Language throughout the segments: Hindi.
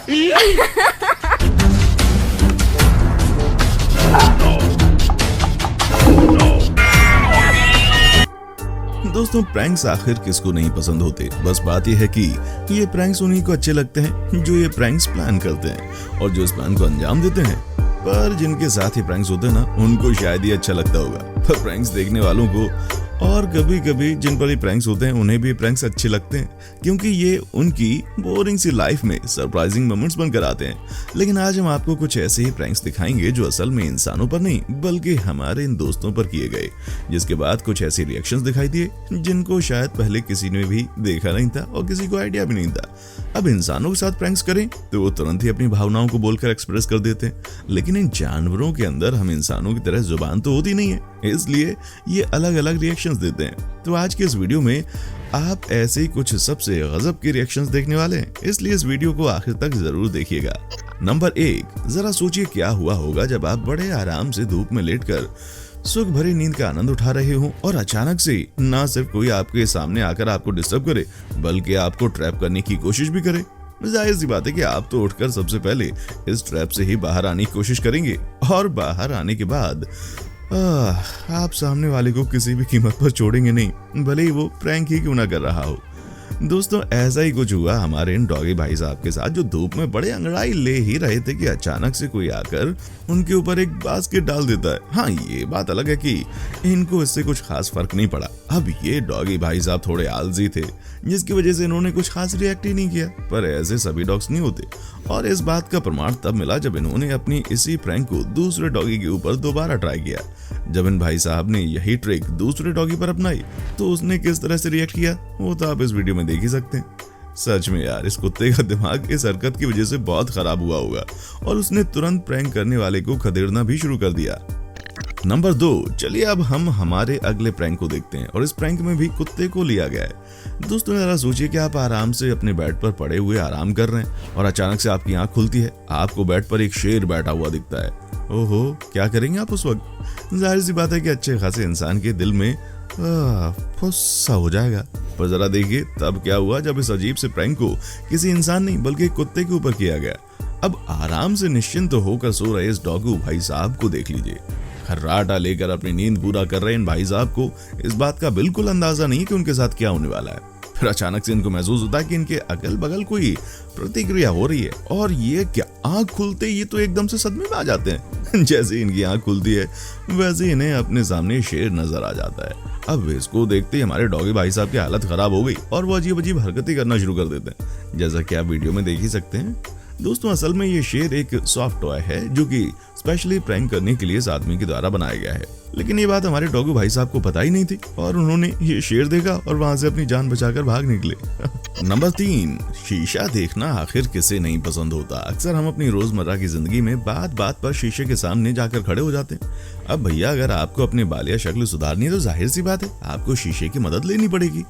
दोस्तों, प्रैंक्स आखिर किसको नहीं पसंद होते। बस बात यह है कि ये प्रैंक्स उन्हीं को अच्छे लगते हैं जो ये प्रैंक्स प्लान करते हैं और जो इस प्लान को अंजाम देते हैं। पर जिनके साथ ये प्रैंक्स होते हैं ना, उनको शायद ये अच्छा लगता होगा। पर प्रैंक्स देखने वालों को और कभी कभी जिन पर ये प्रैंक्स होते हैं उन्हें भी प्रैंक्स अच्छे लगते हैं, क्योंकि ये उनकी बोरिंग सी लाइफ में सरप्राइजिंग मोमेंट्स बनकर आते हैं। लेकिन आज हम आपको कुछ ऐसे ही प्रैंक्स दिखाएंगे जो असल में इंसानों पर नहीं बल्कि हमारे इन दोस्तों पर किए गए, जिसके बाद कुछ ऐसे रिएक्शंस दिखाई दिए जिनको शायद पहले किसी ने भी देखा नहीं था और किसी को आइडिया भी नहीं था। अब इंसानों के साथ प्रैंक्स करें तो वो तुरंत ही अपनी भावनाओं को बोलकर एक्सप्रेस कर देते हैं, लेकिन इन जानवरों के अंदर हम इंसानों की तरह जुबान तो होती नहीं है, इसलिए ये अलग अलग रिएक्शंस देते हैं। तो आज के इस वीडियो में आप ऐसे ही कुछ सबसे गजब के रिएक्शंस देखने वाले हैं, इसलिए इस वीडियो को आखिर तक जरूर देखिएगा। नंबर 1, जरा सोचिए क्या हुआ होगा जब आप बड़े आराम से धूप में लेटकर सुख भरी नींद का आनंद उठा रहे हो और अचानक से ना सिर्फ कोई आपके सामने आकर आपको डिस्टर्ब करे बल्कि आपको ट्रैप करने की कोशिश भी करे। जाहिर सी बात है कि आप तो उठकर सबसे पहले इस ट्रैप से ही बाहर आने की कोशिश करेंगे और बाहर आने के बाद आप सामने वाले को किसी भी कीमत पर छोड़ेंगे नहीं, भले ही वो प्रैंक ही क्यों ना कर रहा हो। दोस्तों, ऐसा ही कुछ हुआ हमारे इन डॉगी भाई साहब के साथ, जो धूप में बड़े अंगड़ाई ले ही रहे थे कि अचानक से कोई आकर उनके ऊपर एक बास्केट डाल देता है। हाँ, ये बात अलग है कि इनको इससे कुछ खास फर्क नहीं पड़ा। अब ये डॉगी भाई साहब थोड़े आलसी थे, जिसकी वजह से इन्होंने कुछ खास रिएक्ट ही नहीं किया। पर ऐसे सभी डॉग्स नहीं होते, और इस बात का प्रमाण तब मिला जब इन्होंने अपनी इसी प्रैंक को दूसरे डॉगी के ऊपर दोबारा ट्राई किया। जब इन भाई साहब ने यही ट्रिक दूसरे डॉगी पर अपनाई तो उसने किस तरह से रिएक्ट किया वो तो आप इस वीडियो में देख ही सकते हैं। सच में यार, इस कुत्ते का दिमाग इस हरकत की वजह से बहुत खराब हुआ होगा और उसने तुरंत प्रैंक करने वाले को खदेड़ना भी शुरू कर दिया। नंबर 2, चलिए अब हम हमारे अगले प्रैंक को देखते हैं, और इस प्रैंक में भी कुत्ते को लिया गया है। दोस्तों, जरा सोचिए कि आप आराम से अपने बेड पर पड़े हुए आराम कर रहे हैं और अचानक से आपकी आंख खुलती है, आपको बेड पर एक शेर बैठा हुआ दिखता है। ओहो, क्या करेंगे आप उस वक्त? जाहिर सी बात है कि अच्छे खासे इंसान के दिल में फुस्सा हो जाएगा। पर जरा देखिए तब क्या हुआ जब इस अजीब से प्रैंक को किसी इंसान नहीं बल्कि कुत्ते के ऊपर किया गया। अब आराम से निश्चिंत होकर सो रहे इस डॉगू भाई साहब को देख लीजिए। खर्राटा लेकर अपनी नींद पूरा कर रहे इन भाई साहब को इस बात का बिल्कुल अंदाजा नहीं कि उनके साथ क्या होने वाला है। फिर अचानक से इनको महसूस होता है कि इनके अगल बगल कोई प्रतिक्रिया हो रही है, और ये क्या, आंख खुलते ये तो एकदम से सदमे में आ जाते हैं। जैसे इनकी आंख खुलती है वैसे इन्हें अपने सामने शेर नजर आ जाता है। अब इसको देखते ही हमारे डॉगी भाई साहब की हालत खराब हो गई और वो अजीब अजीब हरकतें करना शुरू कर देते हैं, जैसा कि आप वीडियो में देख ही सकते हैं। दोस्तों, असल में ये शेर एक सॉफ्ट टॉय है जो कि स्पेशली प्रैंक करने के लिए इस आदमी के द्वारा बनाया गया है, लेकिन ये बात हमारे डॉगी भाई साहब को पता ही नहीं थी और उन्होंने ये शेर देखा और वहां से अपनी जान बचाकर भाग निकले। नंबर 3, शीशा देखना आखिर किसे नहीं पसंद होता। अक्सर हम अपनी रोजमर्रा की जिंदगी में बात बात पर शीशे के सामने जाकर खड़े हो जाते हैं। अब भैया, अगर आपको अपने बाल या शक्ल सुधारनी है तो जाहिर सी बात है आपको शीशे की मदद लेनी पड़ेगी।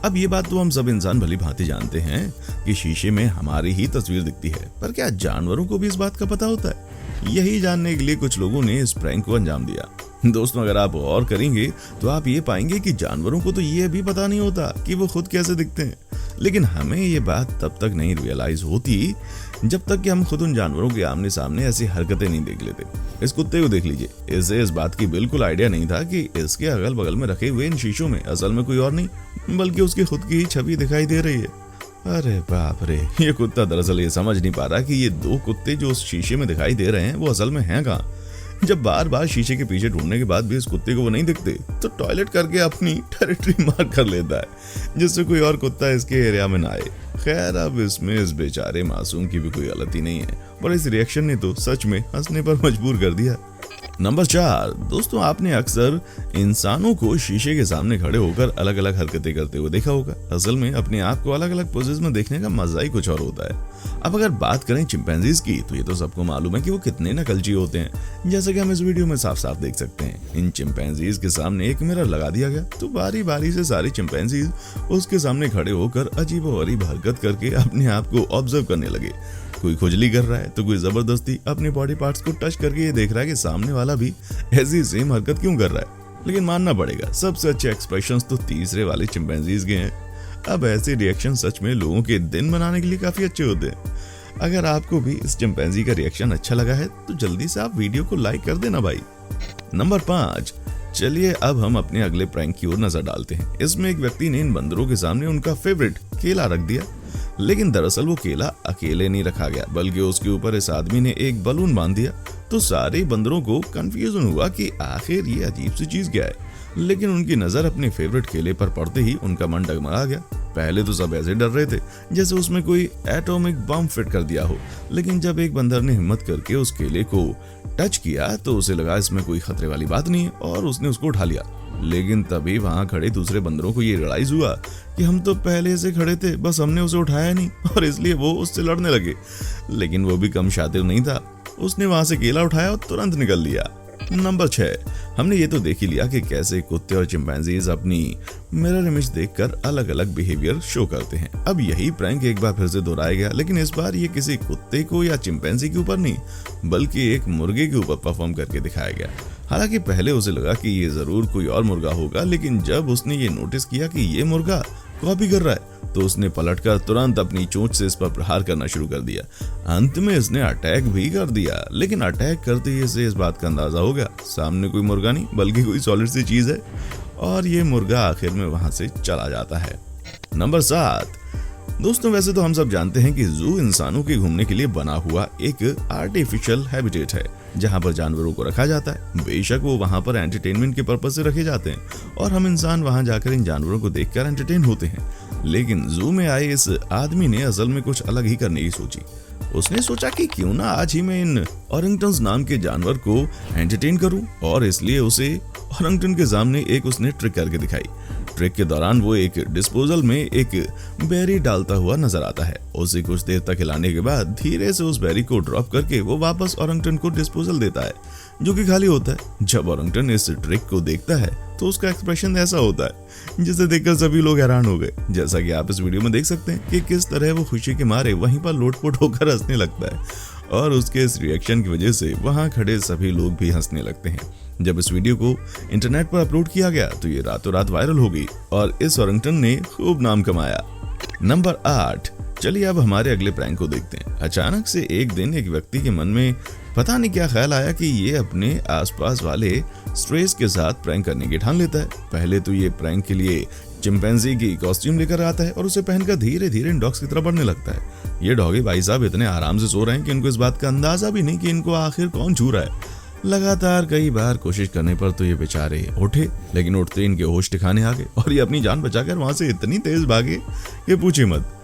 अब ये बात तो हम सब इंसान भली भांति जानते हैं कि शीशे में हमारी ही तस्वीर दिखती है, पर क्या जानवरों को भी इस बात का पता होता है? यही जानने के लिए कुछ लोगों ने इस प्रैंक को अंजाम दिया। दोस्तों, अगर आप गौर करेंगे तो आप ये पाएंगे कि जानवरों को तो ये भी पता नहीं होता कि वो खुद कैसे दिखते हैं, लेकिन हमें ये बात तब तक नहीं रियलाइज होती जब तक कि हम खुद उन जानवरों के आमने सामने ऐसी हरकतें नहीं देख लेते। इस कुत्ते को देख लीजिए, इसे इस बात की बिल्कुल आइडिया नहीं था कि इसके अगल बगल में रखे हुए इन शीशों में असल में कोई और नहीं बल्कि उसकी खुद की ही छवि दिखाई दे रही है। अरे बाप रे, ये कुत्ता दरअसल ये समझ नहीं पा रहा कि ये 2 कुत्ते जो उस शीशे में दिखाई दे रहे हैं वो असल में हैं कहाँ। जब बार बार शीशे के पीछे ढूंढने के बाद भी इस कुत्ते को वो नहीं दिखते तो टॉयलेट करके अपनी टेरिटरी मार्क कर लेता है, जिससे कोई और कुत्ता इसके एरिया में ना आए। खैर, अब इसमें इस बेचारे मासूम की भी कोई गलती नहीं है, पर इस रिएक्शन ने तो सच में हंसने पर मजबूर कर दिया। नंबर 4, दोस्तों, आपने अक्सर इंसानों को शीशे के सामने खड़े होकर अलग अलग हरकतें करते हुए देखा होगा। असल में अपने आप को अलग अलग पोजेस में देखने का मजा ही कुछ और होता है। अब अगर बात करें चिंपैंजीज की तो ये तो सबको मालूम है कि वो कितने नकलची होते हैं, जैसा कि हम इस वीडियो में साफ साफ देख सकते हैं। इन चिंपैंजीज के सामने एक मिरर लगा दिया गया तो बारी बारी से सारी चिंपैंजीज उसके सामने खड़े होकर अजीबोगरीब हरकत करके अपने आप को ऑब्जर्व करने लगे। कोई खुजली कर रहा है तो कोई जबरदस्ती अपने बॉडी पार्ट्स को टच करके ये देख रहा है कि सामने वाला भी ऐसी सेम हरकत क्यों कर रहा है। लेकिन मानना पड़ेगा सबसे अच्छे एक्सप्रेशंस तो तीसरे वाले चिंपैंजीज के हैं। अब ऐसे रिएक्शन सच में लोगों के दिन बनाने के लिए काफी अच्छे होते हैं। अगर आपको भी इस चिंपैंजी का रिएक्शन अच्छा लगा है तो जल्दी से आप वीडियो को लाइक कर देना भाई। नंबर 5, चलिए अब हम अपने अगले प्रैंक की ओर नजर डालते हैं। इसमें एक व्यक्ति ने इन बंदरों के सामने उनका फेवरेट केला रख दिया, लेकिन दरअसल वो केला अकेले नहीं रखा गया, बल्कि उसके ऊपर इस आदमी ने एक बलून बांध दिया। तो सारे बंदरों को कंफ्यूजन हुआ कि आखिर ये अजीब सी चीज क्या है, लेकिन उनकी नजर अपने फेवरेट केले पर पड़ते ही उनका मन डगमगा गया। पहले तो सब ऐसे डर रहे थे जैसे उसमें कोई एटॉमिक बम फिट कर दिया हो, लेकिन जब एक बंदर ने हिम्मत करके उस केले को टच किया तो उसे लगा इसमें कोई खतरे वाली बात नहीं है और उसने उसको उठा लिया। लेकिन तभी वहां खड़े दूसरे बंदरों को ये रियलाइज हुआ कि हम तो पहले से खड़े थे, बस हमने उसे उठाया नहीं, और इसलिए वो उससे लड़ने लगे। लेकिन वो भी कम शातिर नहीं था, उसने वहां से केला उठाया और तुरंत निकल लिया। नंबर 6, हमने ये तो देख ही लिया कि कैसे कुत्ते और चिंपैंजीज अपनी मिरर इमेज देखकर अलग अलग बिहेवियर शो करते हैं। अब यही प्रैंक एक बार फिर से दोहराया गया, लेकिन इस बार ये किसी कुत्ते को या चिंपैंजी के ऊपर नहीं, बल्कि एक मुर्गे के ऊपर परफॉर्म करके दिखाया गया। हालांकि पहले उसे लगा कि ये जरूर कोई और मुर्गा होगा, लेकिन जब उसने ये नोटिस किया कि ये मुर्गा कॉपी कर रहा है तो उसने पलटकर तुरंत अपनी चोंच से इस पर प्रहार करना शुरू कर दिया। अंत में इसने अटैक भी कर दिया, लेकिन अटैक करते ही इसे इस बात का अंदाजा हो गया सामने कोई मुर्गा नहीं बल्कि कोई सॉलिड सी चीज है, और ये मुर्गा आखिर में वहां से चला जाता है। नंबर 7, दोस्तों वैसे तो हम सब जानते हैं कि जू इंसानों के घूमने के लिए बना हुआ एक आर्टिफिशियल हैबिटेट है जहां पर जानवरों को रखा जाता है। बेशक वो वहां पर एंटरटेनमेंट के पर्पज से रखे जाते हैं और हम इंसान वहां जाकर इन जानवरों को देखकर एंटरटेन होते हैं, लेकिन जू में आए इस आदमी ने असल में कुछ अलग ही करने की सोची। उसने सोचा कि क्यों ना आज ही मैं इन ऑरंगटन्स नाम के जानवर को एंटरटेन करूं, और इसलिए उसे ऑरंगटन के सामने एक उसने ट्रिक करके दिखाई। ट्रिक के दौरान वो एक डिस्पोजल में एक बेरी डालता हुआ नजर आता है। उसे कुछ देर तक हिलाने के बाद धीरे से उस बेरी को ड्रॉप करके वो वापस ऑरंगटन को डिस्पोजल देता है जो कि खाली होता है। जब ऑरंगटन इस ट्रिक को देखता है तो उसका एक्सप्रेशन ऐसा होता है जिसे देखकर सभी लोग हैरान हो गए। जैसा कि आप इस वीडियो में देख सकते हैं कि किस तरह वो खुशी के मारे वहीं पर लोटपोट होकर हंसने लगता है, और उसके इस रिएक्शन की वजह से वहां खड़े सभी लोग भी हंसने लगते हैं। जब इस वीडियो को इंटरनेट पर अपलोड किया गया तो ये रातों रात वायरल हो गई और इस ऑरंगटन ने खूब नाम कमाया। नंबर 8, चलिए अब हमारे अगले प्रैंक को देखते हैं। अचानक से एक दिन एक व्यक्ति के मन में पता नहीं क्या ख्याल आया कि ये अपने आसपास वाले स्ट्रेस के साथ प्रैंक करने की ठान लेता है। पहले तो ये प्रैंक के लिए चिंपैंजी की कॉस्ट्यूम लेकर आता है और उसे पहनकर धीरे धीरे इन डॉग्स की तरफ बढ़ने लगता है। ये डॉगी भाई साहब इतने आराम से सो रहे हैं कि इनको इस बात का अंदाजा भी नहीं कि इनको आखिर कौन छू रहा है। लगातार कई बार कोशिश करने पर तो ये बेचारे उठे, लेकिन उठते इनके होश ठिकाने आ गए और ये अपनी जान बचाकर वहां से इतनी तेज भागे कि पूछे मत।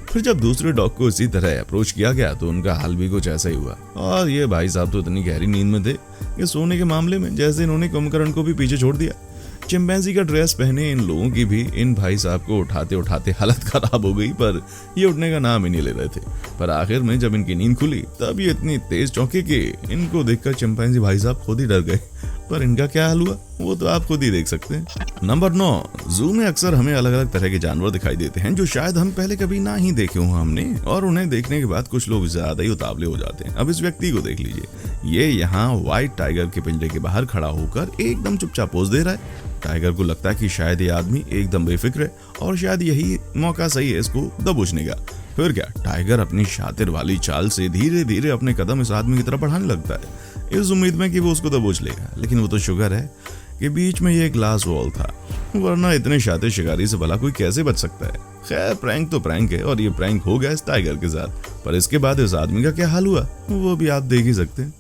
फिर जब दूसरे डॉग को इसी तरह अप्रोच किया गया तो उनका हाल भी कुछ ऐसा ही हुआ, और ये भाई साहब तो इतनी गहरी नींद में थे कि सोने के मामले में जैसे इन्होंने कुंभकर्ण को भी पीछे छोड़ दिया। चिंपैंजी का ड्रेस पहने इन लोगों की भी इन भाई साहब को उठाते उठाते हालत खराब हो गई, पर ये उठने का नाम ही नहीं ले रहे थे। पर आखिर में जब इनकी नींद खुली तब ये इतनी तेज चौंके कि इनको देखकर चिंपैंजी भाई साहब खुद ही डर गए। पर इनका क्या हाल हुआ वो तो आप खुद ही देख सकते हैं। नंबर 9, जू में अक्सर हमें अलग अलग तरह के जानवर दिखाई देते हैं जो शायद हम पहले कभी ना ही देखे हों हमने, और उन्हें देखने के बाद कुछ लोग ज्यादा ही उतावले हो जाते हैं। अब इस व्यक्ति को देख लीजिए, ये यहाँ व्हाइट टाइगर के पिंजरे के बाहर खड़ा होकर एकदम चुपचाप पोज दे रहा है। टाइगर को लगता है कि शायद ये आदमी एकदम बेफिक्र है और शायद यही मौका सही है इसको दबोचने का। फिर क्या, टाइगर अपनी शातिर वाली चाल से धीरे धीरे अपने कदम इस आदमी की तरफ बढ़ाने लगता है इस उम्मीद में कि वो उसको दबोच लेगा। लेकिन वो तो शुगर है कि बीच में ये ग्लास वॉल था, वरना इतने शातिर शिकारी से भला कोई कैसे बच सकता है। खैर प्रैंक तो प्रैंक है और ये प्रैंक हो गया इस टाइगर के साथ, पर इसके बाद इस आदमी का क्या हाल हुआ वो भी आप देख ही सकते हैं।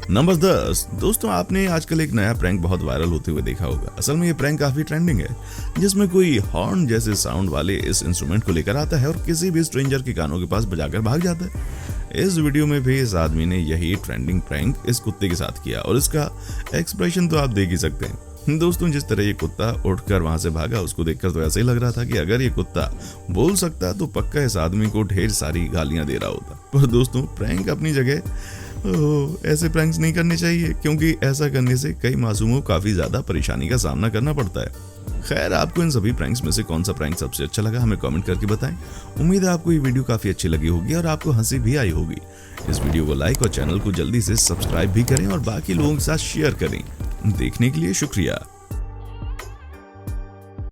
नंबर 10, दोस्तों आपने आजकल एक नया प्रैंक बहुत वायरल होते हुए देखा होगा। असल में ये प्रैंक काफी ट्रेंडिंग है, जिसमें कोई हॉर्न जैसे साउंड वाले इस इंस्ट्रूमेंट को लेकर आता है और किसी भी स्ट्रेंजर के कानों के पास बजाकर भाग जाता है। इस वीडियो में भी इस आदमी ने यही ट्रेंडिंग प्रैंक इस कुत्ते के साथ किया और इसका एक्सप्रेशन तो आप देख ही सकते हैं। दोस्तों जिस तरह ये कुत्ता उठकर वहां से भागा उसको देखकर तो ऐसे ही लग रहा था कि अगर ये कुत्ता बोल सकता तो पक्का इस आदमी को ढेर सारी गालियां दे रहा होता। पर दोस्तों प्रैंक अपनी जगह, ऐसे प्रैंक्स नहीं करने चाहिए क्योंकि ऐसा करने से कई मासूमों को काफी ज्यादा परेशानी का सामना करना पड़ता है। खैर आपको इन सभी प्रैंक्स में से कौन सा प्रैंक सबसे अच्छा लगा हमें कमेंट करके बताएं। उम्मीद है आपको ये वीडियो काफी अच्छी लगी होगी और आपको हंसी भी आई होगी। इस वीडियो को लाइक और चैनल को जल्दी से सब्सक्राइब भी करें और बाकी लोगों के साथ शेयर करें। देखने के लिए शुक्रिया।